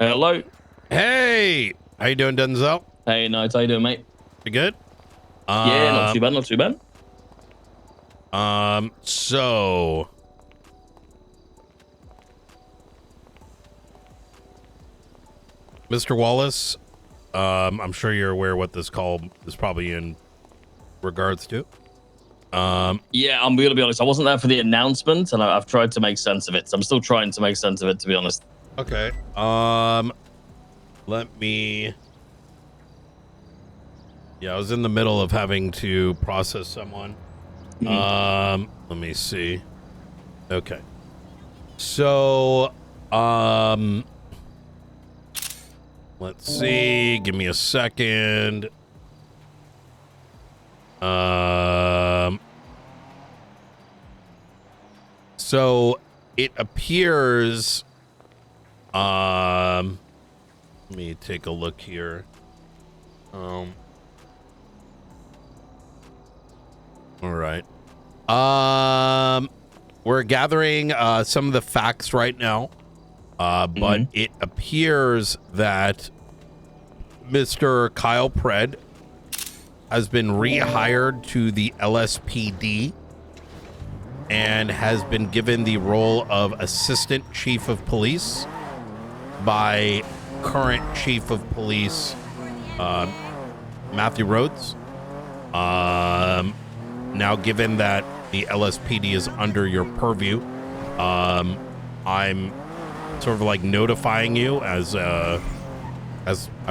Hello. Hey, how you doing, Denzel? Hey, night. How you doing, mate? You good? Yeah, not Um, too bad. Not too bad. so Mr. Wallace, I'm sure you're aware what this call is probably in regards to. Yeah, I'm gonna be honest. I wasn't there for the announcement, and I've tried to make sense of it. So I'm still trying to make sense of it, to be honest. Okay. Let me. Yeah, I was in the middle of having to process someone. Let me see. Okay. So, let's see. Give me a second. So it appears, let me take a look here. All right. We're gathering, some of the facts right now. But it appears that Mr. Kyle Pred has been rehired to the LSPD and has been given the role of Assistant Chief of Police by current Chief of Police Matthew Rhodes. Now, given that the LSPD is under your purview, I'm sort of like notifying you as I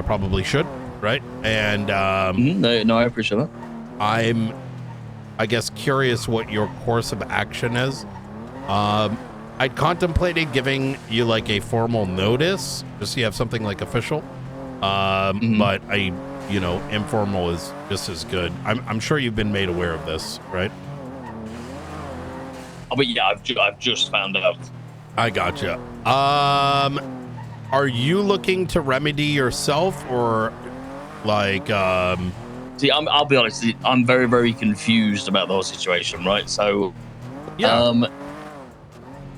probably should, right? And No, I appreciate that. I'm, I guess, curious what your course of action is. I'd contemplated giving you like a formal notice, just so you have something like official. But informal is just as good. I'm sure you've been made aware of this, right? Oh, but yeah, I've just found out. I gotcha. Are you looking to remedy yourself, or like See, I'll be honest. I'm very, very confused about the whole situation. Right. So, yeah.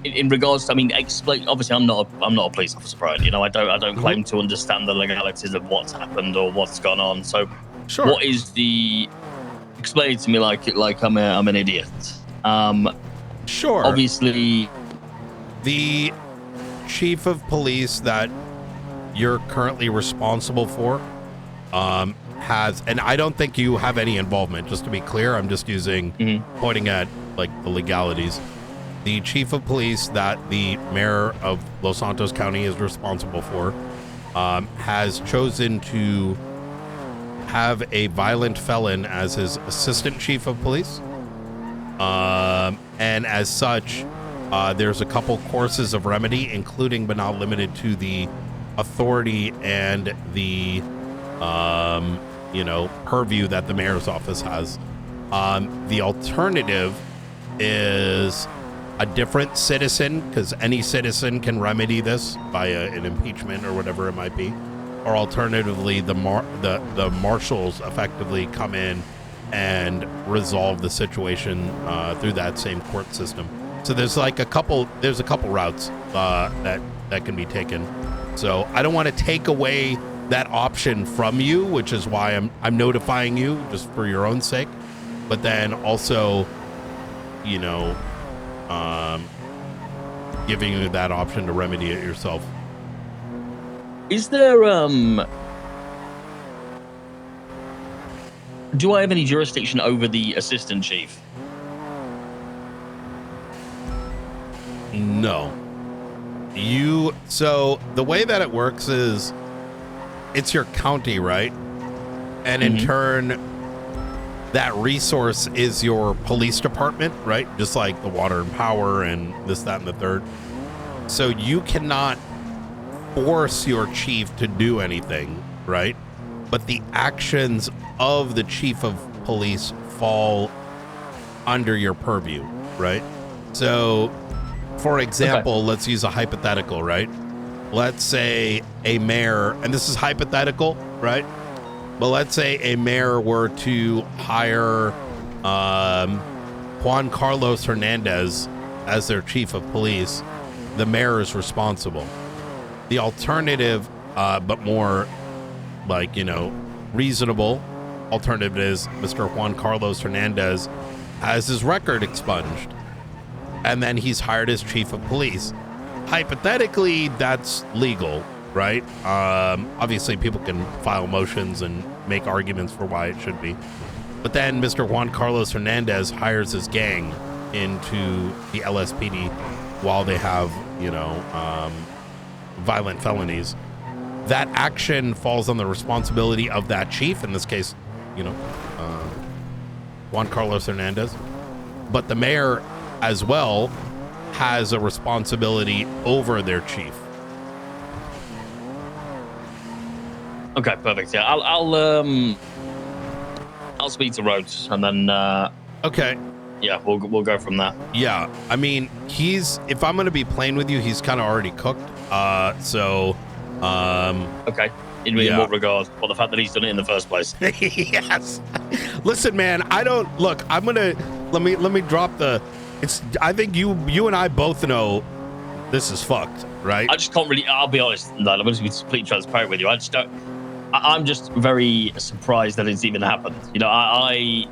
In regards to, I mean, explain. Obviously, I'm not a police officer, right? You know, I don't claim to understand the legalities of what's happened or what's gone on. So, Sure. what is the? Explain it to me like I'm an idiot. Sure. Obviously, The chief of police that you're currently responsible for has, and I don't think you have any involvement, just to be clear. I'm just pointing at like the legalities. The chief of police that the mayor of Los Santos County is responsible for has chosen to have a violent felon as his assistant chief of police. And as such, there's a couple courses of remedy, including but not limited to the authority and the purview that the mayor's office has. The alternative is a different citizen, because any citizen can remedy this by an impeachment or whatever it might be, or alternatively the marshals effectively come in and resolve the situation through that same court system. So there's a couple routes that can be taken. So I don't want to take away that option from you, which is why I'm notifying you, just for your own sake. But then also, giving you that option to remedy it yourself. is there do I have any jurisdiction over the assistant chief? No. So the way that it works is it's your county, right? And in turn, that resource is your police department, right? Just like the water and power and this, that, and the third. So you cannot force your chief to do anything, right? But the actions of the chief of police fall under your purview, right? So, for example, let's use a hypothetical, right? Let's say a mayor, and this is hypothetical, right? But let's say a mayor were to hire Juan Carlos Hernandez as their chief of police. The mayor is responsible. The alternative, but more like, reasonable alternative is Mr. Juan Carlos Hernandez has his record expunged, and then he's hired as chief of police. Hypothetically, that's legal, right? Obviously, people can file motions and make arguments for why it should be. But then Mr. Juan Carlos Hernandez hires his gang into the LSPD while they have, violent felonies. That action falls on the responsibility of that chief, in this case, Juan Carlos Hernandez. But the mayor as well has a responsibility over their chief. Okay, perfect. Yeah, I'll speak to Rhodes, and then okay. Yeah, we'll go from there. Yeah, I mean, if I'm going to be playing with you, he's kind of already cooked. Okay. In what regard? Well, the fact that he's done it in the first place. Yes. Listen, man, I'm going to let me drop I think you and I both know this is fucked, right? I just can't really, I'll be honest, I'm going to be completely transparent with you. I'm just very surprised that it's even happened. I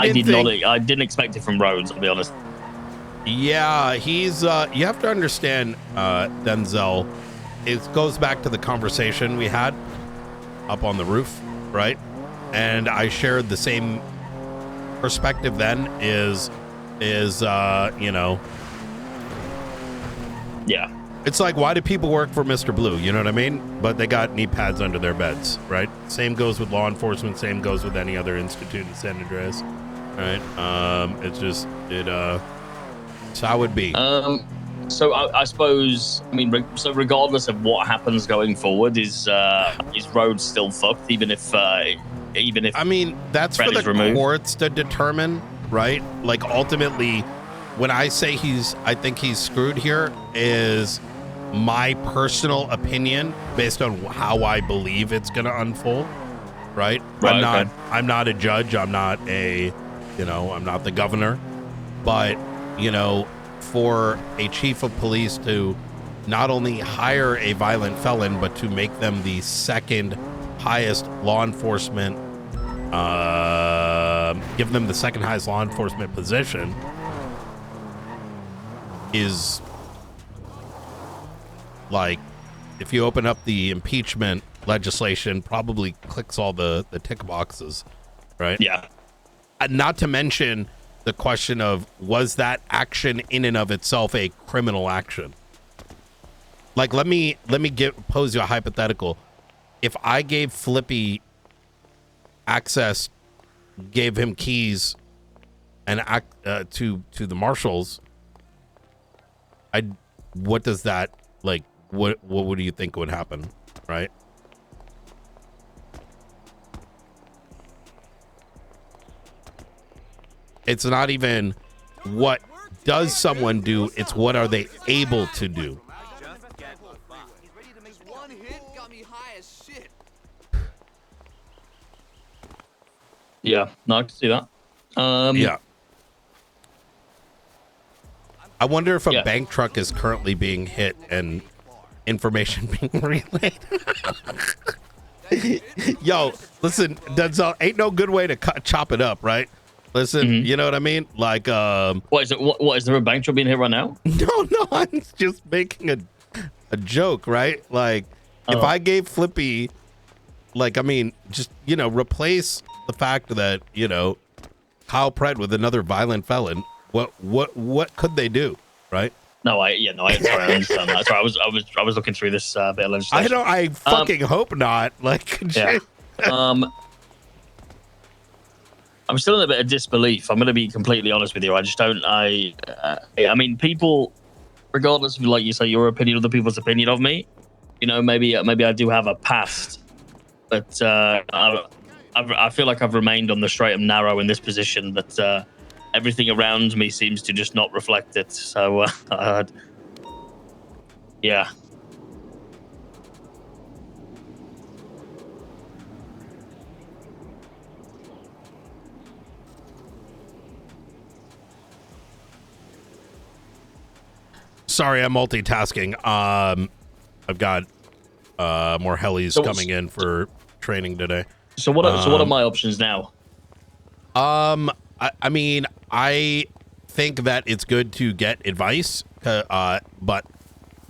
didn't expect it from Rhodes, I'll be honest. Yeah, he's you have to understand, Denzel, it goes back to the conversation we had up on the roof, right? And I shared the same perspective then is yeah, it's like, why do people work for Mr. Blue? You know what I mean? But they got knee pads under their beds, right? Same goes with law enforcement. Same goes with any other institute in San Andreas, right? It's how it would be. So I suppose, so regardless of what happens going forward, is Rhodes still fucked? Even if that's for the removed? Courts to determine, right? Like, ultimately, when I say I think he's screwed here, is my personal opinion based on how I believe it's going to unfold, right? I'm not a judge. I'm not I'm not the governor, but for a chief of police to not only hire a violent felon, but to make them the second highest law enforcement, give them the second highest law enforcement position is like, if you open up the impeachment legislation, probably clicks all the tick boxes, right? Yeah. Not to mention the question of, was that action in and of itself a criminal action? Like, let me pose you a hypothetical. If I gave Flippy access, gave him keys and to the marshals, what does that, like, what do you think would happen, right? It's not even what does someone do, it's what are they able to do. Yeah, no, I can see that. Yeah. I wonder if a bank truck is currently being hit and information being relayed. Yo, listen, Denzel, ain't no good way to chop it up, right? Listen, you know what I mean? Like, what is it? What is there a bank truck being hit right now? No, I'm just making a joke, right? Like, if I gave Flippy, like, just, replace the fact that, Kyle Pratt with another violent felon, what could they do, right? Sorry, I understand that. Sorry, I was looking through this bit of legislation. I fucking hope not. Like, yeah. I'm still in a bit of disbelief. I'm going to be completely honest with you. I just don't. People, regardless of, like you say, your opinion, other people's opinion of me, maybe I do have a past, but I feel like I've remained on the straight and narrow in this position. That everything around me seems to just not reflect it. So, yeah. Sorry, I'm multitasking. I've got more helis coming in for training today. So what are my options now? I mean, I think that it's good to get advice, but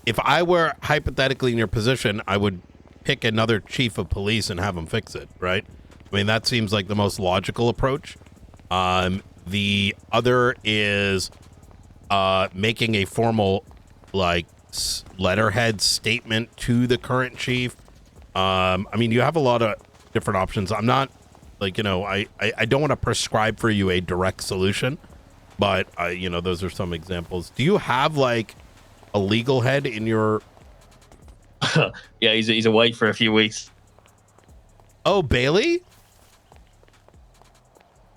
if I were hypothetically in your position, I would pick another chief of police and have them fix it, right? I mean, that seems like the most logical approach. The other is making a formal, like, letterhead statement to the current chief. I mean, you have a lot of different options. I'm not, like, you know, I don't want to prescribe for you a direct solution, but, you know, those are some examples. Do you have, like, a legal head in your... Yeah, he's away for a few weeks. Oh, Bailey?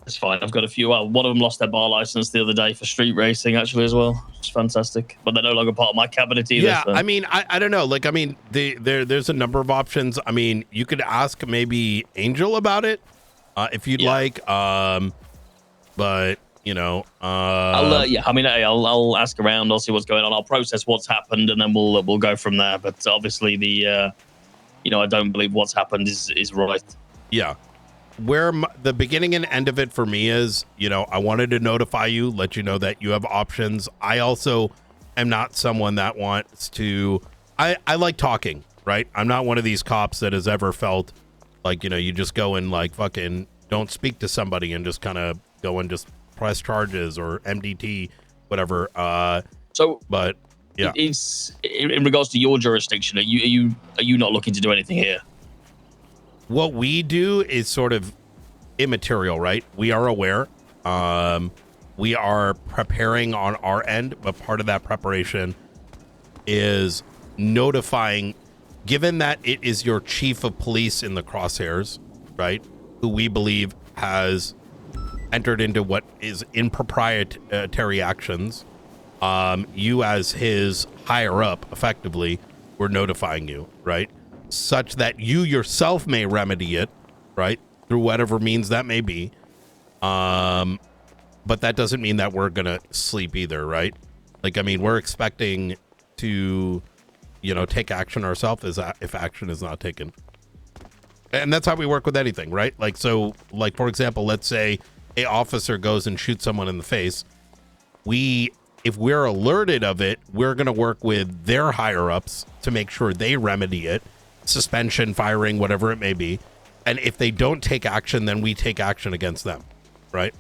It's fine. I've got a few. Well, one of them lost their bar license the other day for street racing, actually, as well. It's fantastic. But they're no longer part of my cabinet either. Yeah, so. I mean, I don't know. Like, I mean, there's a number of options. I mean, you could ask maybe Angel about it if you'd like. But, you know... I'll ask around. I'll see what's going on. I'll process what's happened, and then we'll go from there. But obviously, I don't believe what's happened is right. Yeah. Where the beginning and end of it for me is, you know, I wanted to notify you, let you know that you have options. I also am not someone that wants to... I like talking, right? I'm not one of these cops that has ever felt like, you know, you just go and, like, fucking don't speak to somebody and just kind of go and just press charges or MDT, whatever. But yeah, it's in regards to your jurisdiction. Are you not looking to do anything here? What we do is sort of immaterial, right? We are aware. We are preparing on our end, but part of that preparation is notifying, given that it is your chief of police in the crosshairs, right? Who we believe has entered into what is improprietary actions. You as his higher up, effectively, we're notifying you, right? Such that you yourself may remedy it, right? Through whatever means that may be. But that doesn't mean that we're going to sleep either, right? Like, I mean, we're expecting to, you know, take action ourselves if action is not taken. And that's how we work with anything, right? Like, so, like, for example, let's say a officer goes and shoots someone in the face. If we're alerted of it, we're going to work with their higher ups to make sure they remedy it. Suspension, firing, whatever it may be. And if they don't take action, then we take action against them, right?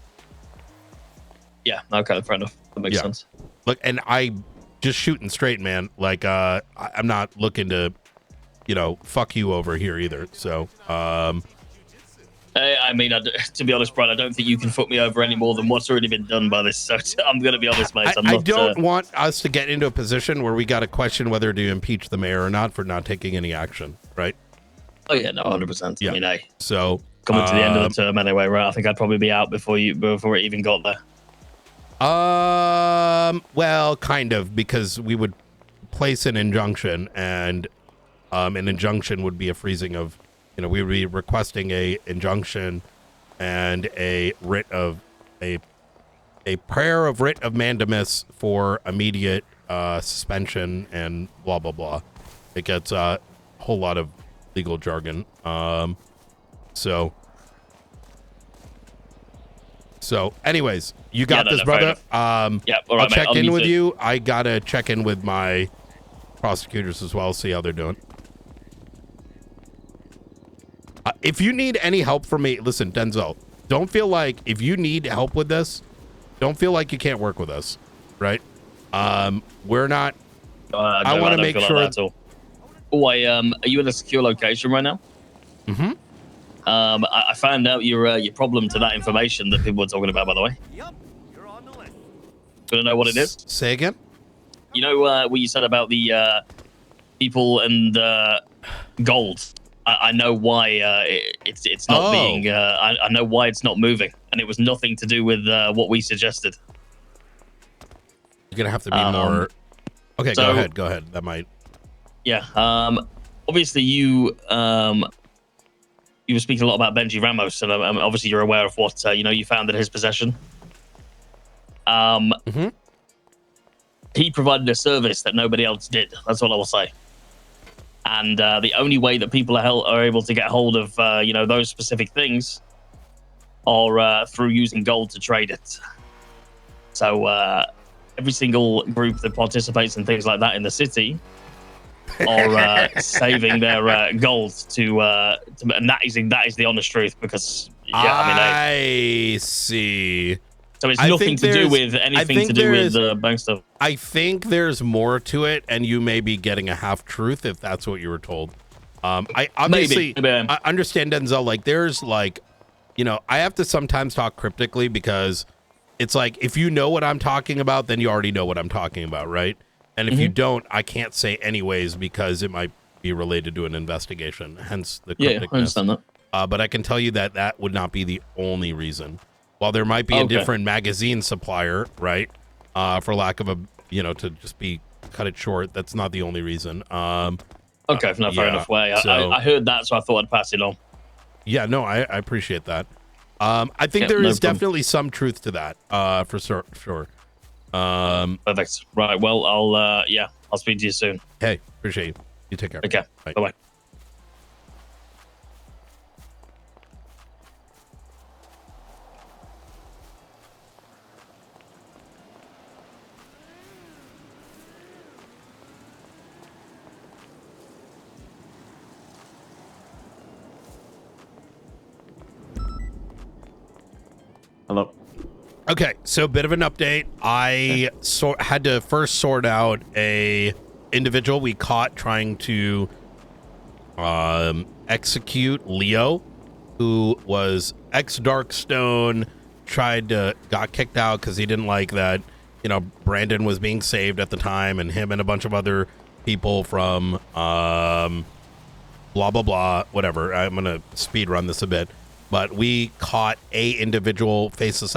Yeah, okay, fair enough. That makes sense. Look, and I just shooting straight, man. Like, I'm not looking to, you know, fuck you over here either. So, I mean, to be honest, Brian, I don't think you can fuck me over any more than what's already been done by this. So I'm going to be honest, mate. I don't want us to get into a position where we got to question whether to impeach the mayor or not for not taking any action, right? Oh yeah, no, 100%. Yeah. I mean, hey, so coming to the end of the term anyway, right? I think I'd probably be out before it even got there. Well, kind of, because we would place an injunction, and an injunction would be a freezing of. You know, we would be requesting a injunction and a writ of a prayer of writ of mandamus for immediate suspension and blah blah blah. It gets a whole lot of legal jargon. So anyways, you got this, brother. Yeah, all right, I'll check in with you. I gotta check in with my prosecutors as well, see how they're doing. If you need any help from me, listen, Denzel, don't feel like if you need help with this, don't feel like you can't work with us, right? We're not. I want to make sure. Like are you in a secure location right now? Mm-hmm. I found out your problem to that information that people were talking about, by the way. Yep, you're on the list. Gonna know what it is? Say again. You know what you said about the people and gold. I know why it's not being. I know why it's not moving, and it was nothing to do with what we suggested. You're gonna have to be more. Okay, go ahead. That might. Yeah. Obviously, you were speaking a lot about Benji Ramos, and obviously you're aware of what you found in his possession. Mm-hmm. He provided a service that nobody else did. That's all I will say. and the only way that people are able to get hold of those specific things are through using gold to trade it. So every single group that participates in things like that in the city are saving their gold and that is the honest truth, because I see. So it's nothing to do with anything to do with the bank stuff. I think there's more to it, and you may be getting a half truth if that's what you were told. I obviously maybe. I understand, Denzel. Like, there's like, I have to sometimes talk cryptically, because it's like, if you know what I'm talking about, then you already know what I'm talking about, right? And if you don't, I can't say anyways, because it might be related to an investigation. Hence the crypticness. Yeah, I understand that. But I can tell you that would not be the only reason. While there might be a different magazine supplier, right? For lack of to just cut it short, that's not the only reason. Fair enough. I heard that, so I thought I'd pass it on. Yeah, no, I appreciate that. I think there is definitely some truth to that, for sure. Perfect. Right. Well, I'll speak to you soon. Hey, appreciate you. You take care. Okay. Bye-bye. Hello. Okay, so a bit of an update. I had to first sort out a individual we caught trying to execute Leo, who was ex-Darkstone, got kicked out because he didn't like that, Brandon was being saved at the time, and him and a bunch of other people from blah, blah, blah, whatever. I'm going to speed run this a bit. But we caught a individual faceless